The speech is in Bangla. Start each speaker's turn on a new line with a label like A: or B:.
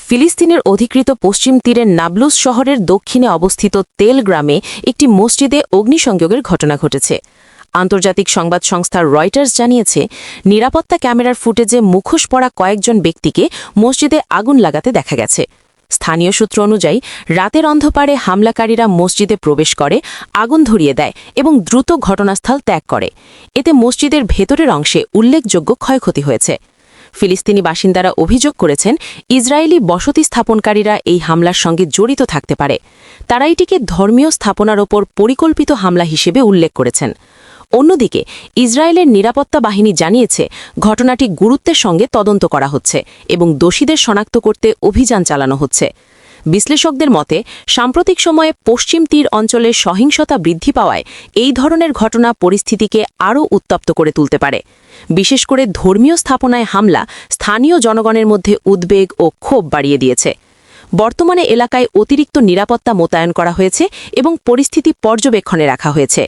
A: ফিলিস্তিনের অধিকৃত পশ্চিম তীরের নাবলুস শহরের দক্ষিণে অবস্থিত তেল গ্রামে একটি মসজিদে অগ্নিসংযোগের ঘটনা ঘটেছে। আন্তর্জাতিক সংবাদ সংস্থা রয়টার্স জানিয়েছে, নিরাপত্তা ক্যামেরার ফুটেজে মুখোশ পরা কয়েকজন ব্যক্তিকে মসজিদে আগুন লাগাতে দেখা গেছে। স্থানীয় সূত্র অনুযায়ী রাতের অন্ধকারে হামলাকারীরা মসজিদে প্রবেশ করে, আগুন ধরিয়ে দেয় এবং দ্রুত ঘটনাস্থল ত্যাগ করে। এতে মসজিদের ভেতরের অংশে উল্লেখযোগ্য ক্ষয়ক্ষতি হয়েছে। ফিলিস্তিনি বাসিন্দারা অভিযোগ করেছেন, ইসরায়েলি বসতি স্থাপনকারীরা এই হামলার সঙ্গে জড়িত থাকতে পারে। তারা এটিকে ধর্মীয় স্থাপনার ওপর পরিকল্পিত হামলা হিসেবে উল্লেখ করেছেন। অন্যদিকে ইসরায়েলের নিরাপত্তা বাহিনী জানিয়েছে, ঘটনাটি গুরুত্বের সঙ্গে তদন্ত করা হচ্ছে এবং দোষীদের শনাক্ত করতে অভিযান চালানো হচ্ছে। বিশ্লেষকদের মতে, সাম্প্রতিক সময়ে পশ্চিম তীর অঞ্চলের সহিংসতা বৃদ্ধি পাওয়ায় এই ধরনের ঘটনা পরিস্থিতিকে আরও উত্তপ্ত করে তুলতে পারে। বিশেষ করে ধর্মীয় স্থাপনায় হামলা স্থানীয় জনগণের মধ্যে উদ্বেগ ও ক্ষোভ বাড়িয়ে দিয়েছে। বর্তমানে এলাকায় অতিরিক্ত নিরাপত্তা মোতায়েন করা হয়েছে এবং পরিস্থিতি পর্যবেক্ষণে রাখা হয়েছে।